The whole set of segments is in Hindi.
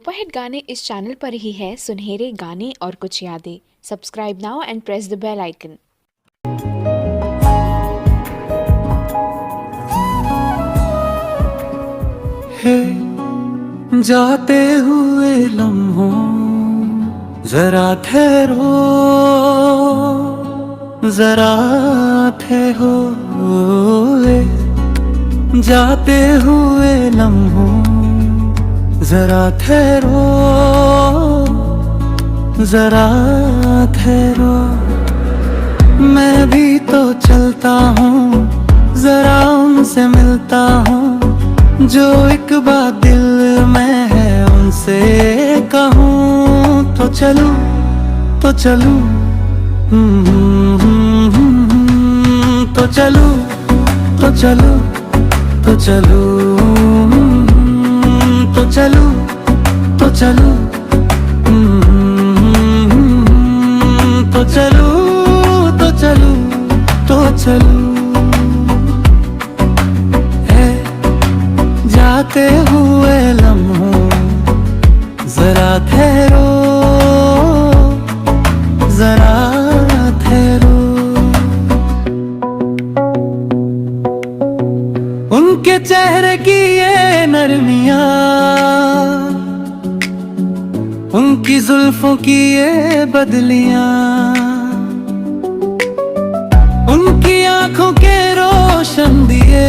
सुपरहिट गाने इस चैनल पर ही है सुनहरे गाने और कुछ यादें। Subscribe now and press the bell icon. हे जाते हुए लम्हों जरा ठहरो, जरा ठहरो। ले जाते हुए लम्हों जरा ठहरो, जरा ठहरो। मैं भी तो चलता हूँ, जरा उनसे मिलता हूँ जो एक बात दिल में है उनसे कहूँ। तो चलूं, तो चलूं, तो चलूं, तो चलूं, तो चलूं, तो चलूं, तो चलूं, तो चलूं, तो चलूं, तो चलूं। जाते हुए लम्हों जरा ठहरो, जरा ठहरो। उनके चेहरे की ये नरमियां, उनकी जुल्फों की ये बदलियां, उनकी आंखों के रोशन दिए,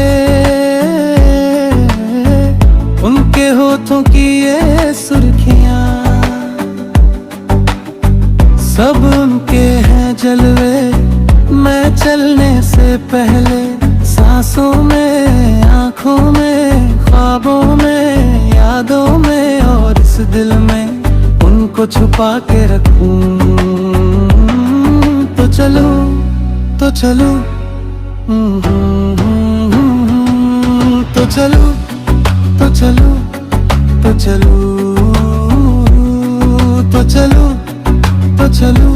उनके होठों की ये सुर्खियां, सब उनके हैं जलवे। मैं चलने से पहले सांसों में, आंखों में, ख्वाबों में, यादों में और इस दिल में उनको छुपा के रखूं। तो चलो, तो चलो, तो चलो, तो चलो, तो चलो, तो चलो, तो चलो,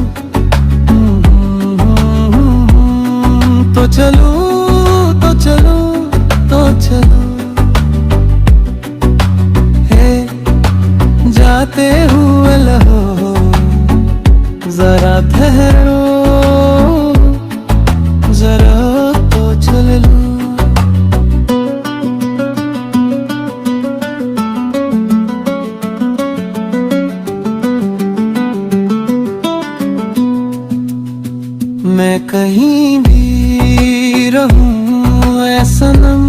तो चलो, तो चलो, तो चलो। हे जाते हुए लहो जरा ठहरो, जरा तो चल लो। मैं कहीं भी रहूं ऐ सनम,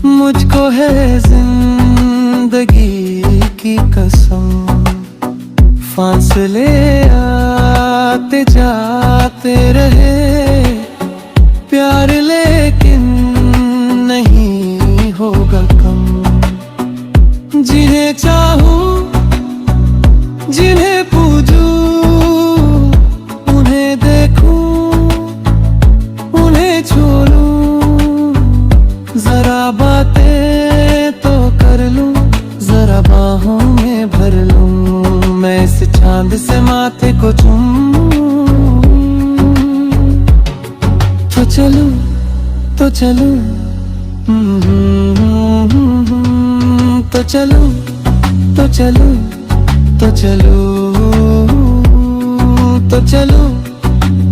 मुझको है जिंदगी की कसम। फासले आते जाते रहे प्यार, लेकिन नहीं होगा कम। जिन्हें चाहूं, जिन्हें पूजूं, उन्हें देखूं, उन्हें छोड़ूं, जरा बातें तो कर लूं, जरा बाहों में भर लूं। मैं इस चांद से माथे को चूमूं। तो चलूं, तो चलूं, तो चलूं, तो चलूं, तो चलूं, तो चलूं,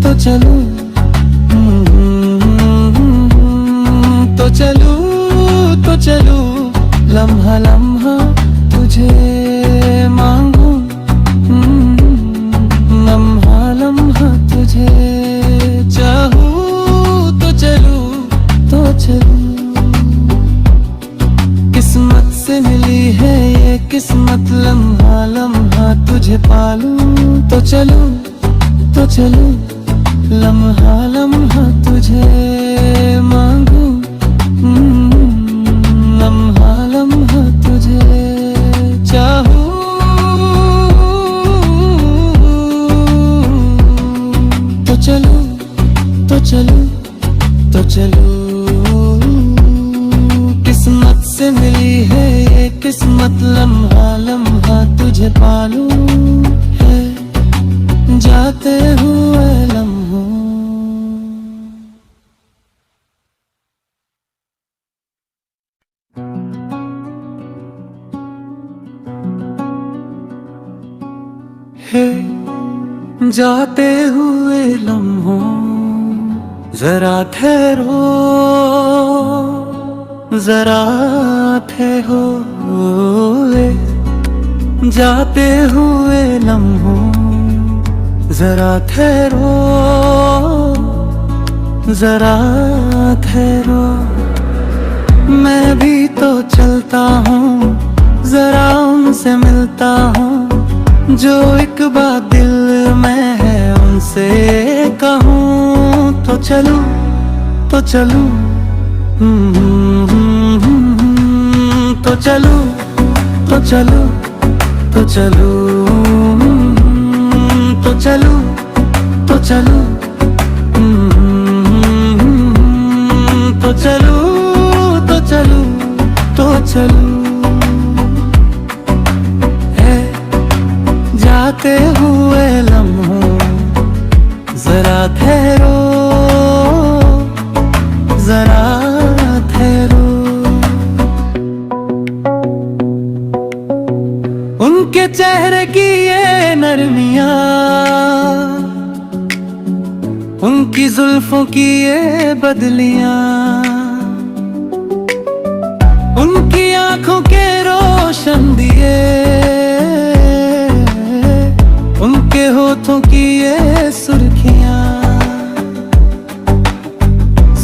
तो चलूं, तो चलूं, तो चलूं। लम्हा लम्हा तुझे मांगूं, लम्हा लम्हा तुझे चाहूं। तो चलूं, तो चलूं। किस्मत से मिली है ये किस्मत, लम्हा लम्हा तुझे पालूं। तो चलूं, तो चलूं, लम्हा लम्हा तुझे मांगूं, लम्हा लम्हा तुझे चाहूं। तो चलूं, तो चलूं, तो चलूं। किस्मत से मिली है ये किस्मत, लम्हा लम्हा तुझे पालूं। है जाते हुए लम्हों। जाते हुए लम्हों जरा ठहरो, जरा ठहरो। जाते हुए लम्हों जरा ठहरो, जरा ठहरो। मैं भी तो चलता हूँ, जरा उनसे मिलता हूँ, जो एक बात दिल में है उनसे कहूँ। तो चलूं, तो चलूं, तो चलूं, तो चलूं, तो चलूं, तो चलूं, तो चलूं, तो चलूं, तो चलूं, तो चलूं। जाते हुए लम्हों जरा ठहरो, जरा ठहरो। उनके चेहरे की ये नरमियां, उनकी जुल्फों की ये बदलियां, उनकी आंखों के रोशन दिए, उनके होठों की ये सुर्खियां,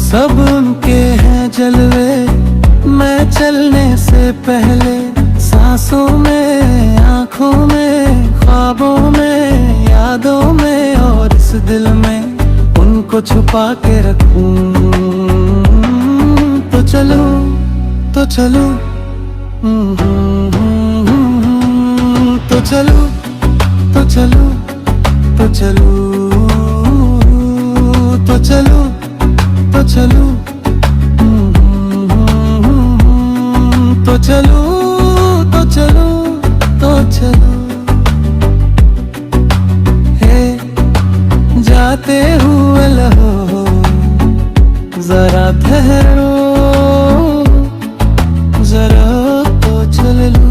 सब उनके हैं जलवे। मैं चलने से पहले सांसों में, आंखों में, ख्वाबों में, यादों में और इस दिल में उनको छुपा के रखूं। तो चलो, तो चलो, तो चलो, तो चलो, तो चलो, तो चलो, तो चलो, तो चलो, तो चलो, तो चलो। हे जाते हुए लहो जरा ठहरो, जरा तो चल लो।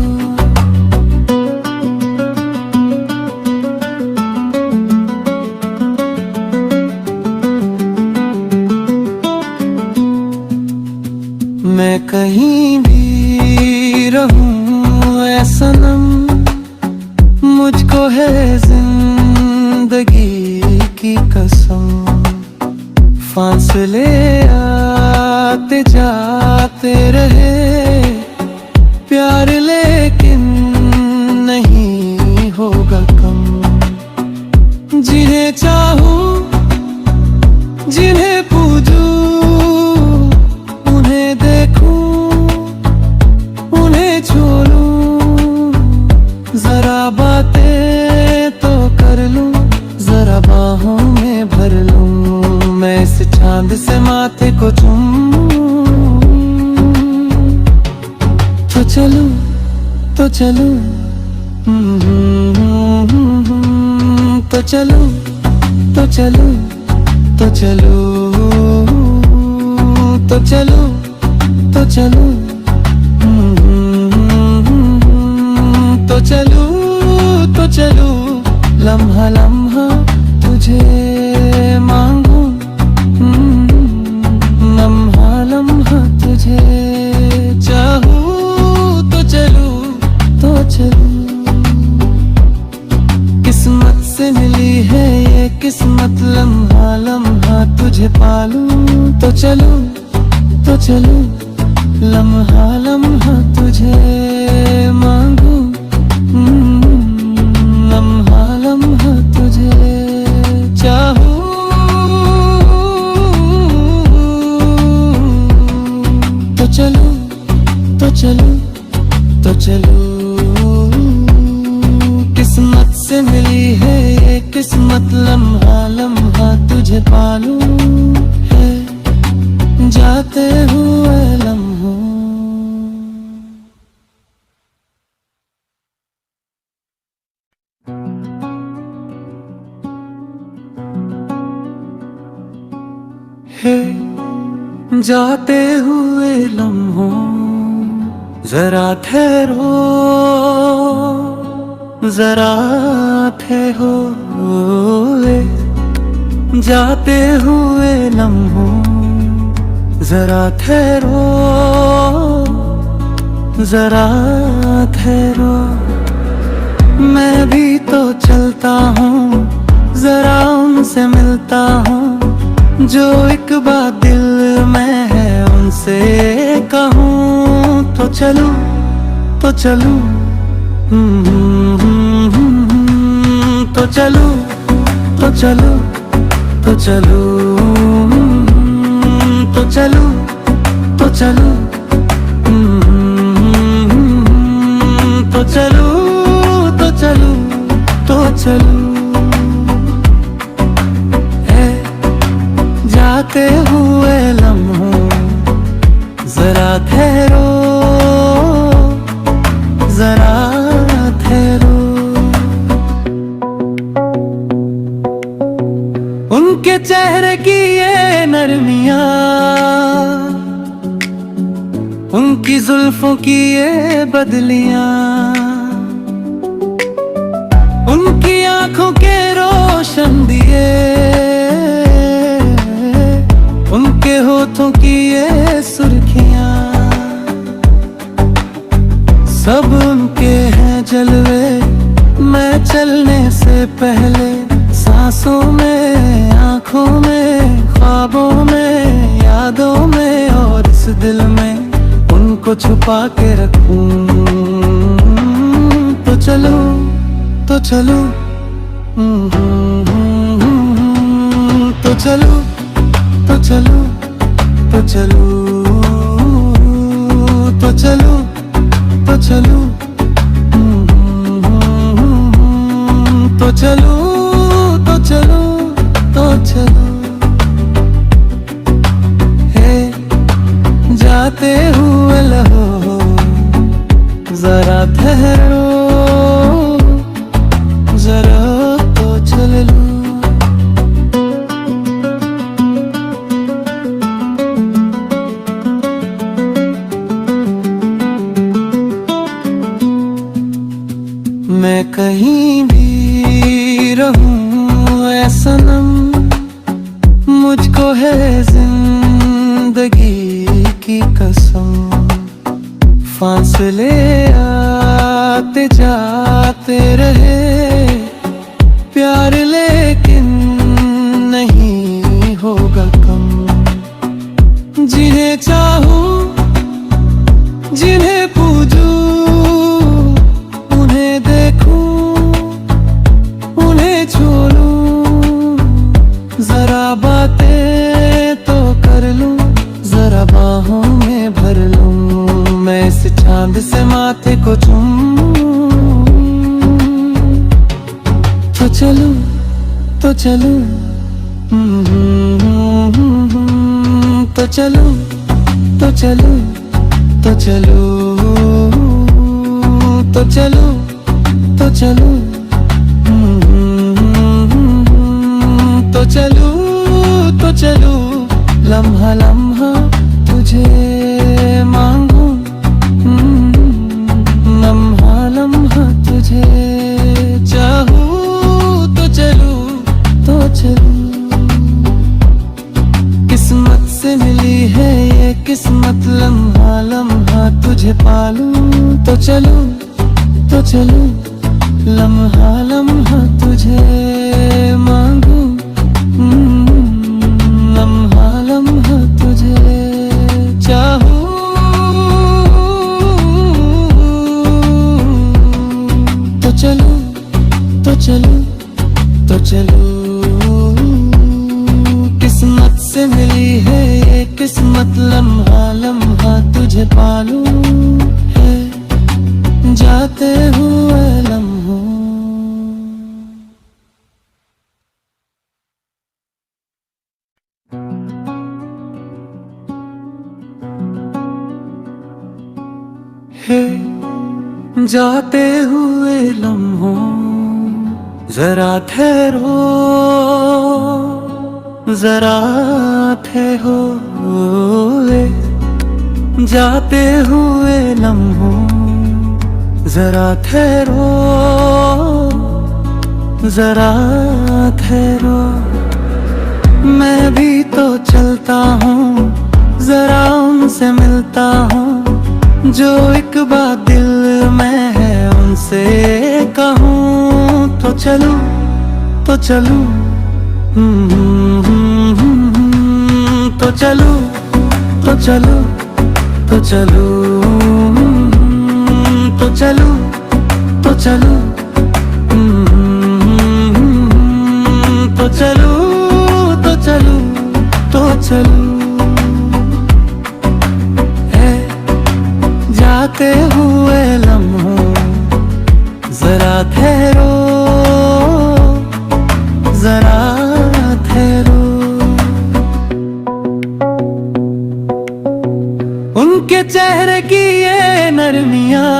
मैं कहीं भी रहूं ऐ सनम, मुझको है जिंदगी की कसम। फासले आते जाते रहे प्यार, लेकिन नहीं होगा कम। जिन्हें चाहूं, जिन्हें पूजूं, उन्हें देखूं, उन्हें छोड़ूं, जरा बातें तो कर लूं, जरा बाहों में भर लूं। मैं इस चांद से माथे को चूमूं। तो चलूं, तो चलूं, तो चलूं, तो चलूं, तो चलूं, तो चलूं, तो चलूं, तो चलूं, तो चलूं। लम्हा लम्हा तुझे मांगूं, लम्हा लम्हा तुझे चाहूं। तो चलूं, तो चलूं। किस्मत से मिली है ये किस्मत, लम्हा लम्हा तुझे पालूं। तो चलूं, तो चलूं, लम्हा लम्हा तुझे मांगूं, लम्हा लम्हा तुझे चाहूं। तो चलूं, तो चलूं, तो चलूं। किस्मत से मिली है ये किस्मत, लम्हा लम्हा तुझे पालूं। है जाते हुए लम्हों। है जाते हुए लम्हों जरा ठहरो, जरा ठहरो जाते हुए लम्हों, जरा ठहरो, जरा ठहरो। मैं भी तो चलता हूँ, जरा उनसे मिलता हूँ, जो एक बात दिल में है उनसे कहूँ। तो चलूं, तो चलूं, तो चलूं, तो चलूं, तो चलूं, तो चलूं, तो चलूं, तो चलूं, तो चलूं, तो चलूं। है जाते हुए लम्हों, जरा ठहरो, जरा ठहरो। उनके चेहरे की ये नरमियां, उनकी जुल्फों की ये बदलियां, उनकी आंखों के रोशन दिए, उनके होठों की ये सुर्खियां, सब उनके हैं जलवे। मैं चलने से पहले सांसों में, आँखों में, ख्वाबों में, यादों में और इस दिल में उनको छुपा के रखूं। तो चलो, तो चलो, तो चलो, तो चलो, तो चलो, तो चलो, तो चलो, तो चलो, तो चलो, तो चलो। हे जाते हुए लहो, जरा ठहरो, जरा तो चल लो। मैं कहीं भी रहूं ऐ सनम, मुझको है जिंदगी की कसम। फासले आते जाते रहे प्यार, लेकिन नहीं होगा कम। जिन्हें चाहूं, जिन्हें पूजूं, उन्हें देखूं, उन्हें छोड़ूं, जरा बातें तो कर लूं, जरा बाहों में भर लूं। मैं इस चांद से माथे को चूमूं। तो चलूं, तो चलूं, तो चलूं, तो चलूं, तो चलूं, तो चलूं, तो चलूं, तो चलूं, तो चलूं। लम्हा लम्हा तुझे मांगूं, लम्हा लम्हा तुझे चाहूं। तो चलूं, तो चलूं। किस्मत से मिली है ये किस्मत, लम्हा लम्हा तुझे पालूं। तो चलूं, तो चलूं, लम्हा लम्हा तुझे मांगूं, लम्हा लम्हा तुझे चाहूं। तो चलूं, तो चलूं, तो चलूं। किस्मत से मिली है ये किस्मत, लम्हा लम्हा तुझे पालूं। है जाते हुए लम्हों। है जाते हुए लम्हों, जरा ठहरो, जरा ठहरो। जाते हुए लम्हों, जरा ठहरो, जरा ठहरो, मैं भी तो चलता हूँ, जरा उनसे मिलता हूँ जो एक बात दिल में है उनसे कहूँ। तो चलूं तो चलूं, तो चलूं तो चलूं, तो चलूं तो चलूं, तो चलूं तो चलूं, तो चलूं, तो चलूं। है जाते हुए लम्हों, जरा ठहरो, जरा ठहरो। उनके चेहरे की ये नरमियां,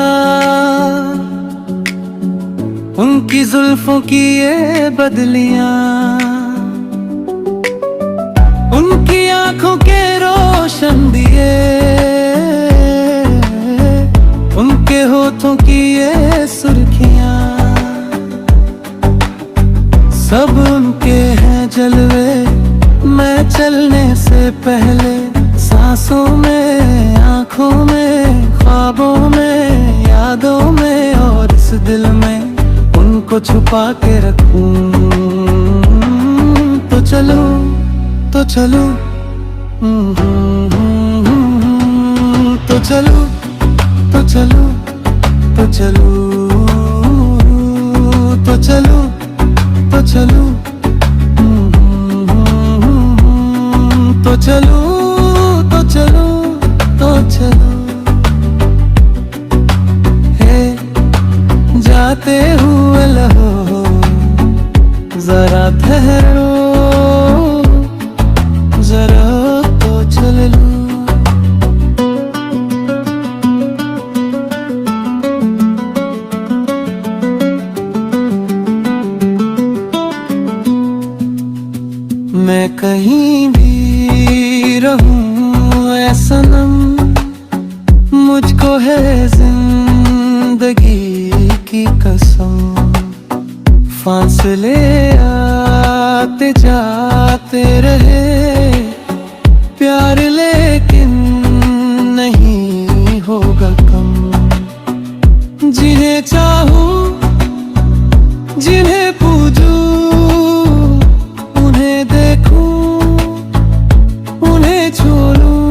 उनकी जुल्फों की ये बदलियां, उनकी आंखों के रोशन दिए, उनके होठों की ये सुर्खियां, सब उनके हैं जलवे। मैं चलने से पहले सांसों में, आंखों में, ख्वाबों में, यादों में और इस दिल में उनको छुपा के रखूं। तो चलो, तो चलो, तो चलो, तो चलो, तो चलो, तो चलो, तो चलो, तो चलो, तो चलो, तो चलो। हे जाते हुए लहो, जरा ठहरो, जरा तो चल लो। मैं कहीं भी रहूं ऐ सनम, मुझको है जिंदगी की कसम। फासले आते जाते रहे प्यार, लेकिन नहीं होगा कम। जिन्हें चाहूं, जिन्हें पूजूं, उन्हें देखूं, उन्हें छोड़ूं,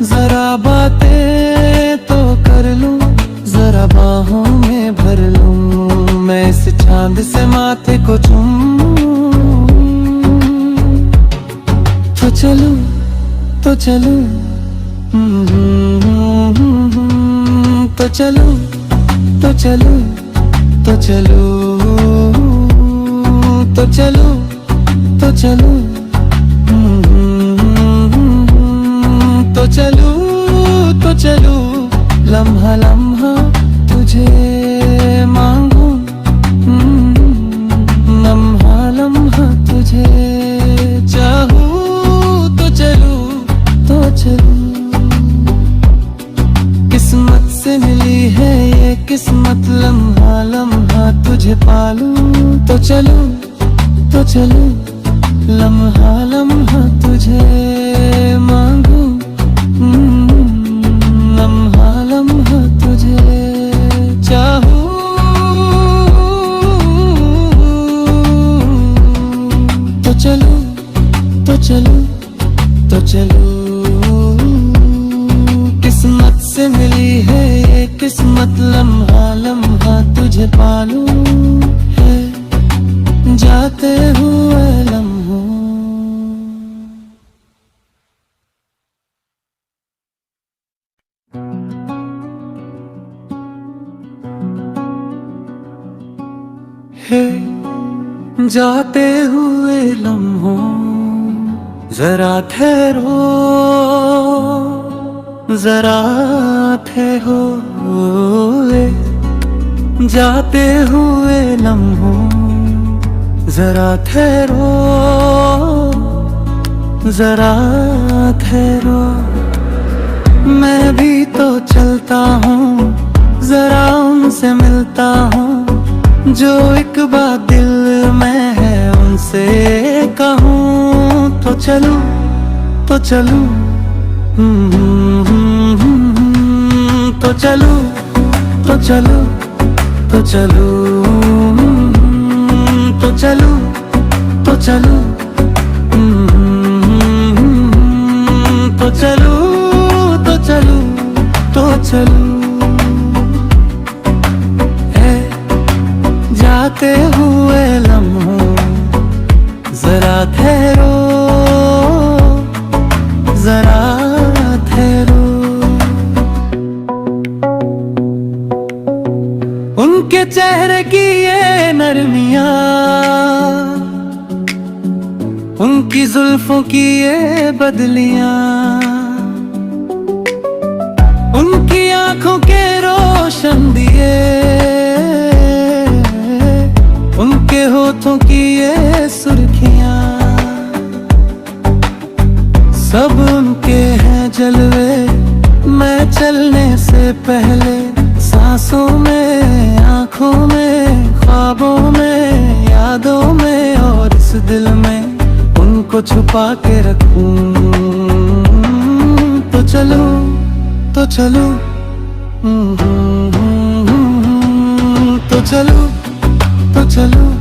जरा बातें तो कर लूं, जरा बाहों में भर लूं, मैं इस चांद से माथे को चूमूं। तो चलूं, तो चलूं, तो चलूं, तो चलूं, तो चलूं, तो चलूं, तो चलूं, तो चलूं, तो चलूं। लम्हा लम्हा तुझे मांगूं, लम्हा लम्हा तुझे चाहूं। तो चलूं, तो चलूं। किस्मत से मिली है ये किस्मत, लम्हा लम्हा तुझे पालूं। तो चलूं, तो चलूं, लम्हा लम्हा तुझे मांगूं, लम्हा लम्हा तुझे चाहूं। तो चलूं, तो चलूं, तो चलूं। किस्मत से मिली है ये किस्मत, लम्हा लम्हा तुझे पालूं। है जाते हुए लम्हों। है जाते हुए लम्हों, जरा ठहरो, जरा ठहरो। जाते हुए लम्हों, जरा ठहरो, जरा ठहरो। मैं भी तो चलता हूँ, जरा उनसे मिलता हूँ जो एक बात दिल में है उनसे कहूँ तो चलूं तो चलूं, तो चलूं तो चलूं, तो चलूं तो चलूं, तो चलूं तो चलूं, तो चलूं तो चलूं। जाते हुए लम्हों जरा ठहरो, जरा ठहरो। उनके चेहरे की ये नरमियां, उनकी जुल्फों की ये बदलियां, उनकी आंखों के रोशन दिए, उनके होठों की ये सुर्खियां, सब उनके हैं जलवे। मैं चलने से पहले सांसों में, आंखों में, ख्वाबों में, यादों में और इस दिल में उनको छुपा के रखूं। तो चलो तो चलो, तो चलो तो चलो।